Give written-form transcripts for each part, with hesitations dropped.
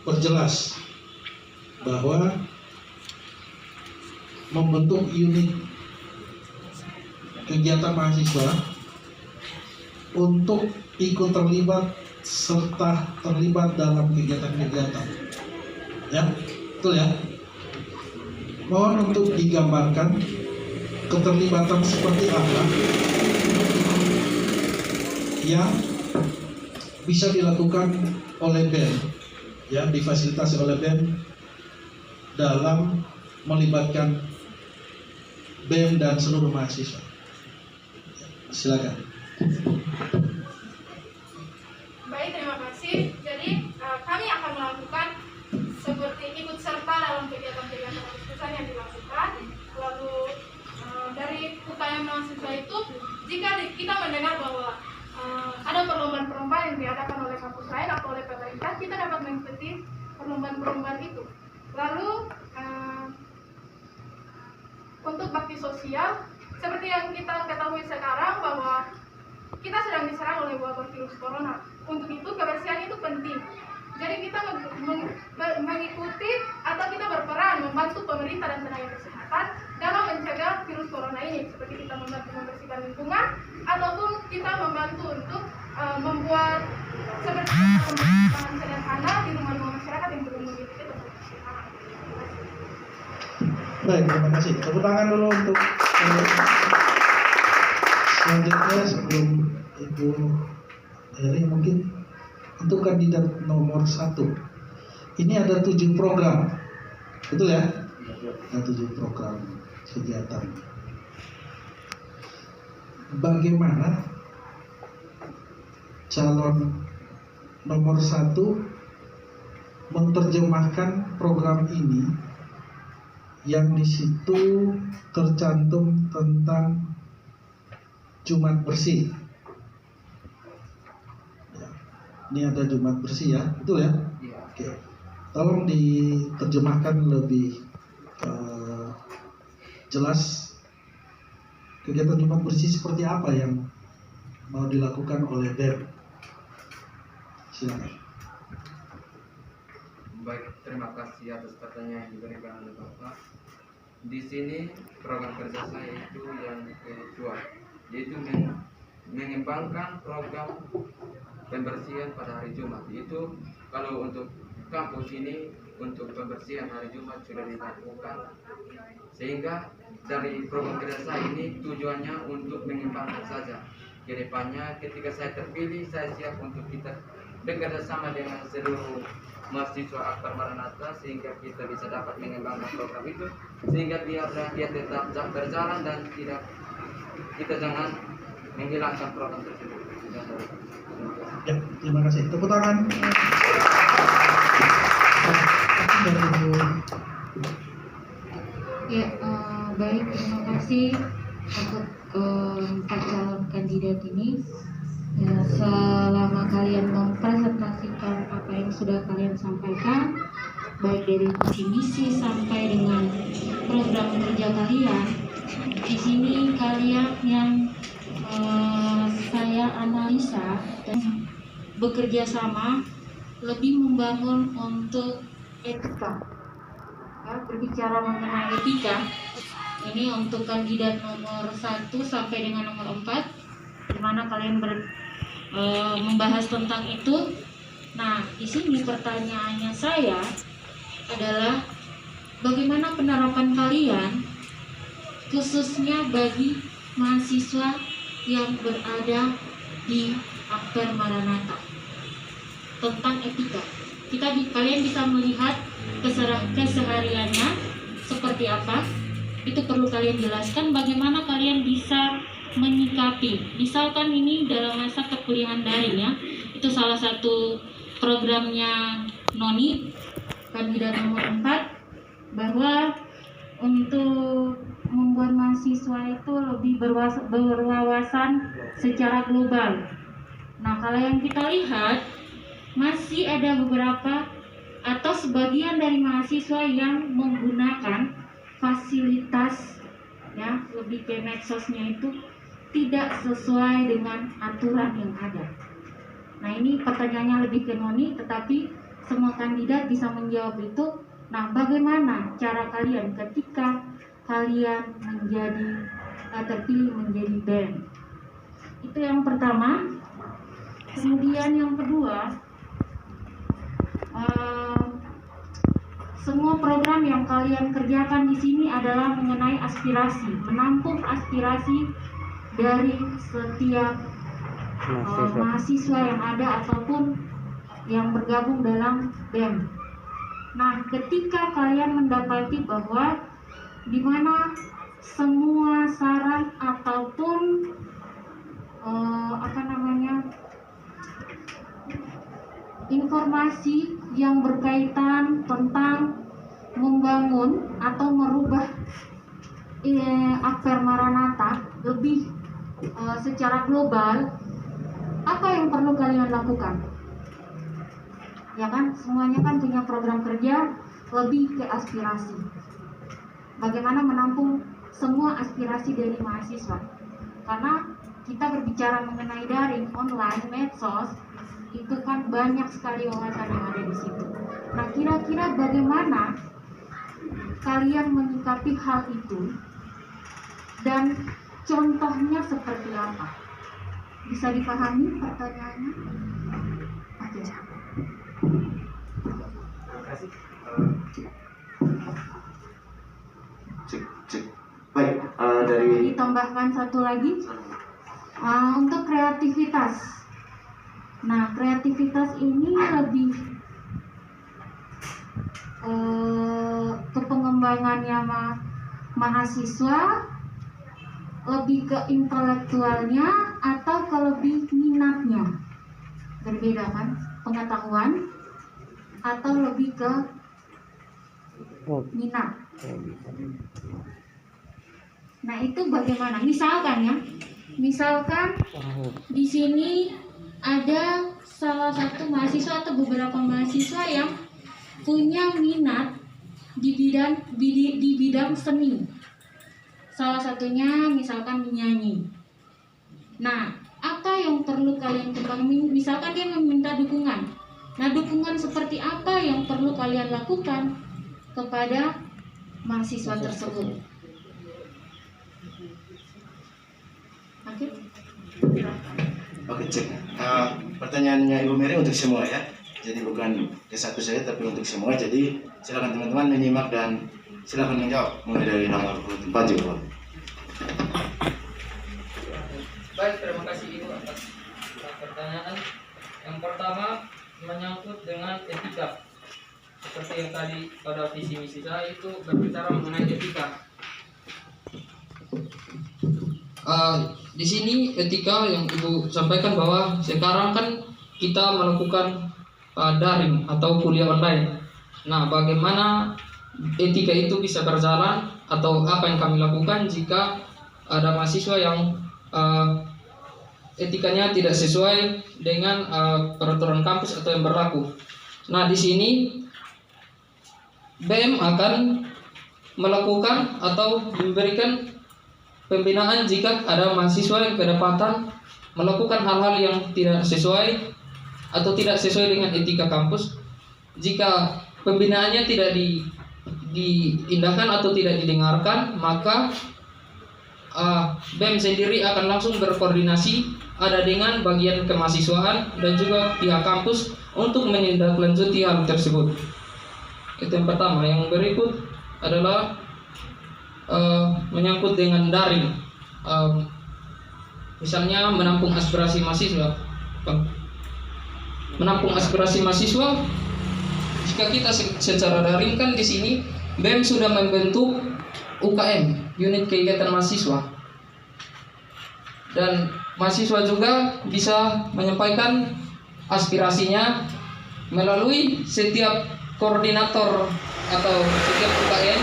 perjelas bahwa membentuk unit kegiatan mahasiswa untuk ikut terlibat serta terlibat dalam kegiatan-kegiatan. Ya, betul ya. Mohon untuk digambarkan keterlibatan seperti apa yang bisa dilakukan oleh BEM, ya, difasilitasi oleh BEM dalam melibatkan BEM dan seluruh mahasiswa. Silakan. Baik, terima kasih. Jadi kami akan melakukan seperti ikut serta dalam kegiatan-kegiatan mahasiswa yang dilakukan. Lalu dari UKM mahasiswa itu, jika kita mendengar bahwa ada perlombaan-perlombaan yang diadakan oleh kampus lain atau oleh pemerintah, kita dapat mengikuti perlombaan-perlombaan itu. Lalu untuk bakti sosial, seperti yang kita ketahui sekarang bahwa kita sedang diserang oleh wabah virus corona. Untuk itu kebersihan itu penting. Jadi kita mengikuti atau kita berperan membantu pemerintah dan tenaga kesehatan dalam mencegah virus corona ini. Seperti kita membantu membersihkan lingkungan ataupun kita membantu untuk membuat seperti pembangunan sederhana di rumah-rumah masyarakat yang belum memiliki tempat kebersihan. Baik, terima kasih. Tepuk tangan dulu untuk selanjutnya sebelum Ibu Eri, mungkin untuk kandidat nomor 1. Ini ada 7 program, betul ya? Ada 7 program kegiatan. Bagaimana calon nomor 1 menerjemahkan program ini yang di situ tercantum tentang Jumat bersih? Ya, ini ada Jumat bersih ya, betul ya? Oke. Tolong diterjemahkan lebih jelas kegiatan Jumat bersih seperti apa yang mau dilakukan oleh BEM. Silakan. Baik, terima kasih atas pertanyaan yang diberikan oleh Bapak. Di sini program kerja saya itu yang kedua, yaitu mengembangkan program pembersihan pada hari Jumat. Itu kalau untuk kampus ini untuk pembersihan hari Jumat sudah dilakukan, sehingga dari program kerja saya ini tujuannya untuk mengembangkan saja. Kedepannya ketika saya terpilih, saya siap untuk kita bekerja sama dengan seluruh mahasiswa Akbar Maranatha sehingga kita bisa dapat mengembangkan program itu, sehingga dia tetap berjalan dan kita jangan menghilangkan program tersebut. Ya, terima kasih. Tepuk tangan. Ya, baik, terima kasih untuk 4 calon kandidat ini. Ya, selama kalian mempresentasikan apa yang sudah kalian sampaikan, baik dari visi misi sampai dengan program kerja kalian, di sini kalian yang saya analisa dan bekerja sama lebih membangun untuk etika. Ya, berbicara mengenai etika, ini untuk kandidat nomor 1 sampai dengan nomor 4, di mana kalian membahas tentang itu. Nah, di sini pertanyaannya saya adalah bagaimana penerapan kalian khususnya bagi mahasiswa yang berada di Akbar Maranatha tentang etika. Kalian bisa melihat kesehariannya seperti apa. Itu perlu kalian jelaskan bagaimana kalian bisa menyikapi. Misalkan ini dalam masa perkuliahan daring ya, itu salah satu programnya Noni, kandidat nomor 4, bahwa untuk membuat mahasiswa itu lebih berwawasan secara global. Nah, kalau yang kita lihat masih ada beberapa atau sebagian dari mahasiswa yang menggunakan fasilitas ya, lebih ke medsosnya itu tidak sesuai dengan aturan yang ada. Nah, ini pertanyaannya lebih ke Noni, tetapi semua kandidat bisa menjawab itu. Nah, bagaimana cara kalian ketika kalian menjadi terpilih menjadi BEM? Itu yang pertama. Kemudian yang kedua, semua program yang kalian kerjakan di sini adalah mengenai aspirasi, menampung aspirasi dari setiap mahasiswa yang ada ataupun yang bergabung dalam BEM. Nah, ketika kalian mendapati bahwa di mana semua saran ataupun informasi yang berkaitan tentang membangun atau merubah Akper Maranatha lebih secara global, apa yang perlu kalian lakukan? Ya kan, semuanya kan punya program kerja lebih ke aspirasi. Bagaimana menampung semua aspirasi dari mahasiswa? Karena kita berbicara mengenai daring, online, medsos, itu kan banyak sekali wawasan yang ada di situ. Nah, kira-kira bagaimana kalian menyikapi hal itu dan contohnya seperti apa? Bisa dipahami pertanyaannya? Oke. Terima kasih. Cek. Baik, dari Ditambahkan satu lagi untuk kreativitas. Nah, kreativitas ini lebih ke pengembangannya mahasiswa, lebih ke intelektualnya atau ke lebih minatnya? Berbeda kan? Pengetahuan atau lebih ke minat. Nah, itu bagaimana? Misalkan di sini ada salah satu mahasiswa atau beberapa mahasiswa yang punya minat di bidang seni. Salah satunya misalkan menyanyi. Nah, apa yang perlu kalian kembangin? Misalkan dia meminta dukungan. Nah, dukungan seperti apa yang perlu kalian lakukan kepada mahasiswa tersebut? Oke. Oke, cek. Pertanyaannya Ibu Mary untuk semua ya. Jadi bukan ke satu saya tapi untuk semua. Jadi silakan teman-teman menyimak dan silakan menjawab mulai dari nomor 4 juga. Baik, terima kasih Ibu atas pertanyaan. Yang pertama menyangkut dengan etika. Seperti yang tadi pada visi misi saya itu berbicara mengenai etika. Di sini etika yang Ibu sampaikan bahwa sekarang kan kita melakukan daring atau kuliah online. Nah, bagaimana etika itu bisa berjalan atau apa yang kami lakukan jika ada mahasiswa yang etikanya tidak sesuai dengan peraturan kampus atau yang berlaku. Nah, di sini BEM akan melakukan atau memberikan pembinaan jika ada mahasiswa yang kedapatan melakukan hal-hal yang tidak sesuai atau tidak sesuai dengan etika kampus. Jika pembinaannya tidak diindahkan atau tidak didengarkan, maka BEM sendiri akan langsung berkoordinasi ada dengan bagian kemahasiswaan dan juga pihak kampus untuk menindaklanjuti hal tersebut. Itu yang pertama. Yang berikut adalah menyangkut dengan daring, misalnya menampung aspirasi mahasiswa. Menampung aspirasi mahasiswa, jika kita secara daring kan di sini BEM sudah membentuk UKM, unit kegiatan mahasiswa, dan mahasiswa juga bisa menyampaikan aspirasinya melalui setiap koordinator atau setiap UKM,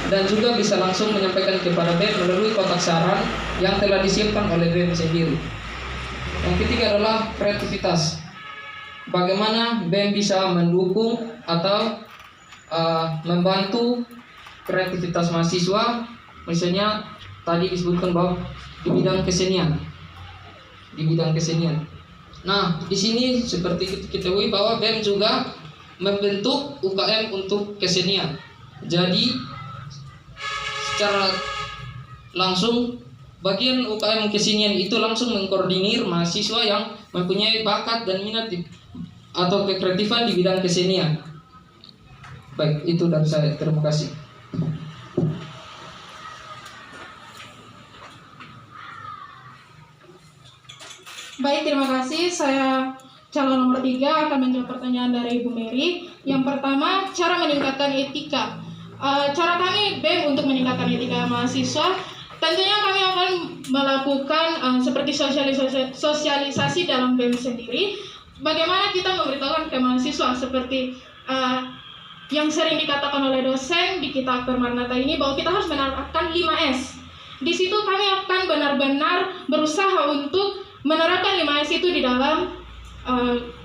dan juga bisa langsung menyampaikan kepada BEM melalui kotak saran yang telah disiapkan oleh BEM sendiri. Yang ketiga adalah kreativitas. Bagaimana BEM bisa mendukung atau membantu kreativitas mahasiswa, misalnya tadi disebutkan bahwa di bidang kesenian. Nah, di sini seperti kita ketahui bahwa BEM juga membentuk UKM untuk kesenian. Jadi secara langsung bagian UKM kesenian itu langsung mengkoordinir mahasiswa yang mempunyai bakat dan minat atau kekreatifan di bidang kesenian. Baik, itu dari saya. Terima kasih. Baik, terima kasih. Saya calon nomor 3 akan menjawab pertanyaan dari Ibu Mary. Yang pertama, cara meningkatkan etika. Cara kami BEM untuk meningkatkan etika mahasiswa, tentunya kami akan melakukan seperti sosialisasi dalam BEM sendiri. Bagaimana kita memberitahukan ke mahasiswa seperti yang sering dikatakan oleh dosen di Kitab Permarnata ini, bahwa kita harus menerapkan 5S. Di situ kami akan benar-benar berusaha untuk menerapkan 5S itu di dalam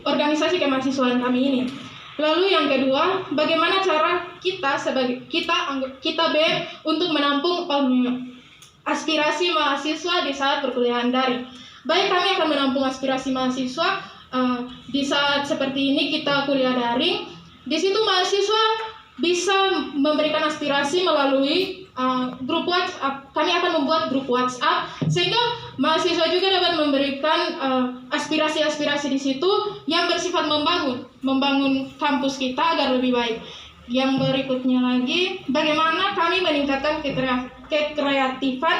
organisasi kemahasiswaan kami ini. Lalu yang kedua, bagaimana cara kita sebagai kita BEM untuk menampung aspirasi mahasiswa di saat perkuliahan daring. Baik, kami akan menampung aspirasi mahasiswa di saat seperti ini kita kuliah daring. Di situ mahasiswa bisa memberikan aspirasi melalui grup WhatsApp. Kami akan membuat grup WhatsApp sehingga mahasiswa juga dapat memberikan aspirasi-aspirasi di situ yang bersifat membangun kampus kita agar lebih baik. Yang berikutnya lagi, bagaimana kami meningkatkan kekreatifan,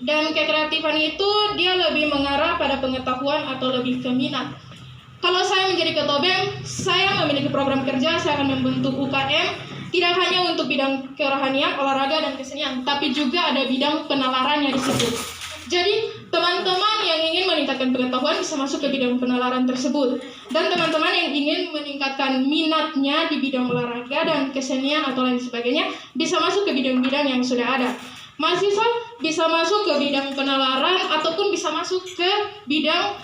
dan kekreatifan itu dia lebih mengarah pada pengetahuan atau lebih ke minat. Kalau saya menjadi ketua BEM, saya memiliki program kerja, saya akan membentuk UKM, tidak hanya untuk bidang kerohanian, olahraga, dan kesenian, tapi juga ada bidang penalarannya di situ. Jadi, teman-teman yang ingin meningkatkan pengetahuan bisa masuk ke bidang penalaran tersebut. Dan teman-teman yang ingin meningkatkan minatnya di bidang olahraga dan kesenian atau lain sebagainya, bisa masuk ke bidang-bidang yang sudah ada. Mahasiswa bisa masuk ke bidang penalaran ataupun bisa masuk ke bidang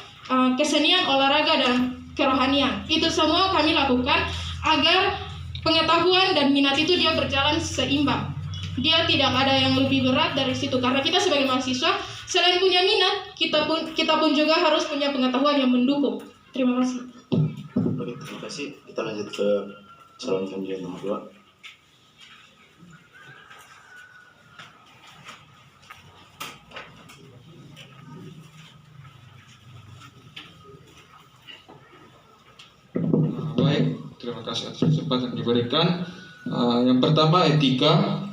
kesenian, olahraga, dan kerohanian. Itu semua kami lakukan agar pengetahuan dan minat itu dia berjalan seimbang. Dia tidak ada yang lebih berat dari situ, karena kita sebagai mahasiswa selain punya minat, kita pun juga harus punya pengetahuan yang mendukung. Terima kasih. Oke, terima kasih. Kita lanjut ke calon kandidat nomor 2. Baik, terima kasih atas kesempatan yang diberikan. Yang pertama, etika.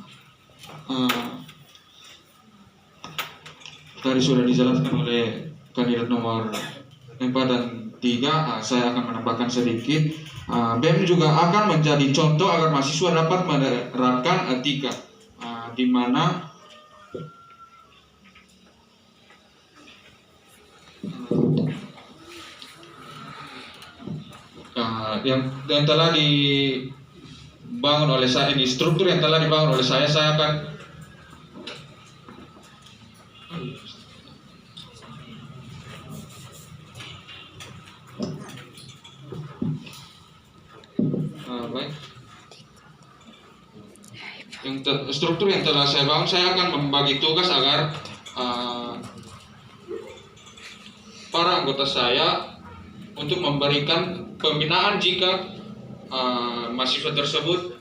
Tadi sudah dijelaskan oleh kandidat nomor 4 dan 3. Saya akan menambahkan sedikit. BEM juga akan menjadi contoh agar mahasiswa dapat menerapkan etika, di mana yang telah dibangun oleh saya, ini struktur yang telah dibangun oleh saya akan baik. Struktur yang telah saya bangun, saya akan membagi tugas agar para anggota saya untuk memberikan pembinaan jika mahasiswa tersebut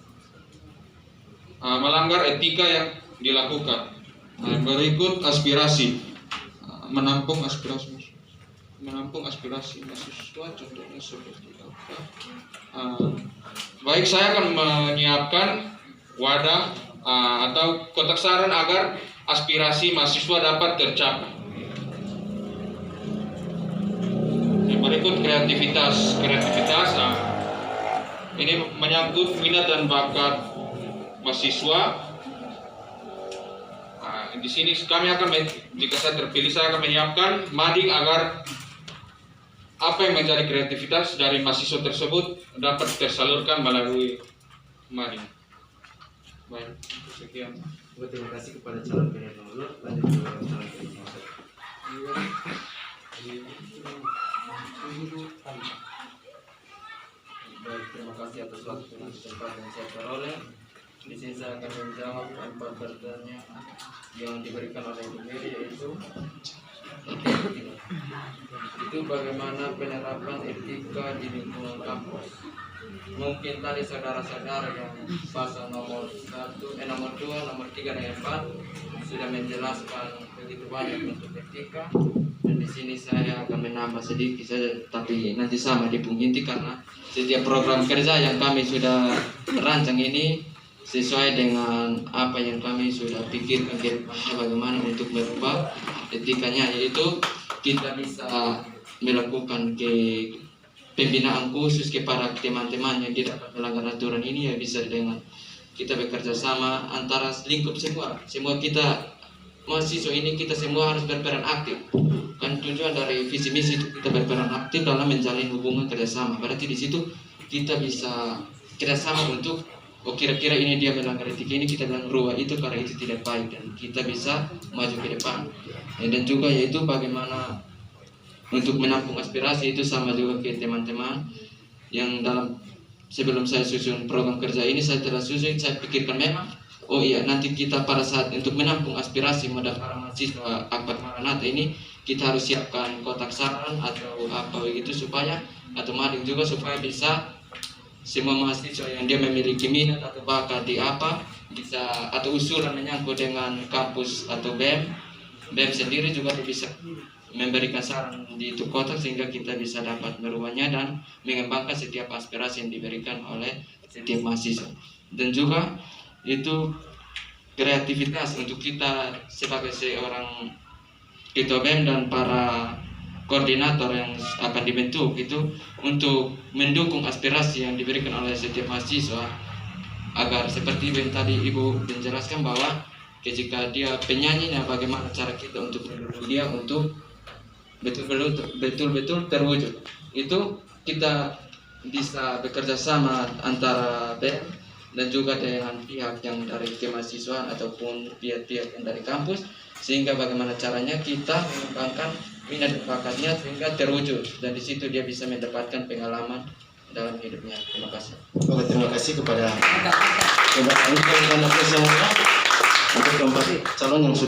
melanggar etika yang dilakukan. Berikut aspirasi, menampung aspirasi mahasiswa, contohnya seperti apa? Baik, saya akan menyiapkan wadah atau kotak saran agar aspirasi mahasiswa dapat tercapai. Yang berikut kreativitas, ini menyangkut minat dan bakat mahasiswa. Di sini kami akan, jika saya terpilih, saya akan menyiapkan mading agar apa yang menjadi kreativitas dari mahasiswa tersebut dapat tersalurkan melalui mading. Baik, sekian. Terima kasih kepada calon kandidat nomor 2. Lanjut ke calon kandidat nomor 1. Baik, terima kasih atas waktu dan kesempatan yang saya peroleh. Di sini saya akan menjawab 4 pertanyaan yang diberikan oleh Ibu Mary, yaitu itu bagaimana penerapan etika di lingkungan kampus. mungkin tadi saudara-saudara yang pasal nomor 2, nomor 3 dan 4 sudah menjelaskan begitu banyak untuk etika, dan di sini saya akan menambah sedikit saja, tapi nanti sama di Bung Inti, karena setiap program kerja yang kami sudah rancang ini sesuai dengan apa yang kami sudah pikirkan ke depannya, bagaimana untuk merubah etikanya, yaitu kita bisa melakukan pembinaan khusus kepada teman-teman yang tidak melanggar aturan ini, ya bisa dengan kita bekerja sama antara lingkup semua kita mahasiswa ini, kita semua harus berperan aktif. Kan tujuan dari visi misi itu kita berperan aktif dalam menjalin hubungan kerjasama. Berarti di situ kita bisa kerjasama untuk kira-kira ini dia melanggar etika, ini kita bilang rubah itu karena itu tidak baik, dan kita bisa maju ke depan. Dan juga yaitu bagaimana untuk menampung aspirasi itu sama juga ke teman-teman yang dalam sebelum saya susun program kerja ini, saya telah susun, saya pikirkan memang oh iya, nanti kita pada saat untuk menampung aspirasi para mahasiswa Akbar Maranatha ini, kita harus siapkan kotak saran atau apa begitu supaya, atau mading juga supaya bisa semua mahasiswa yang dia memiliki minat atau bakat di apa bisa, atau usulan menyangkut dengan kampus atau BEM sendiri juga bisa memberikan saran di itu kotak, sehingga kita bisa dapat merubahnya dan mengembangkan setiap aspirasi yang diberikan oleh setiap mahasiswa. Dan juga itu kreativitas untuk kita sebagai seorang ketua BEM dan para koordinator yang akan dibentuk itu untuk mendukung aspirasi yang diberikan oleh setiap mahasiswa, agar seperti yang tadi Ibu menjelaskan bahwa ketika dia penyanyi, nah bagaimana cara kita untuk mendukung dia untuk betul-betul terwujud. Itu kita bisa bekerja sama antara BEM dan juga dengan pihak yang dari kemahasiswaan ataupun pihak-pihak yang dari kampus, sehingga bagaimana caranya kita mengembangkan minat dan bakatnya sehingga terwujud, dan di situ dia bisa mendapatkan pengalaman dalam hidupnya. Terima kasih. Oke, terima kasih kepada untuk keempat calon yang sudah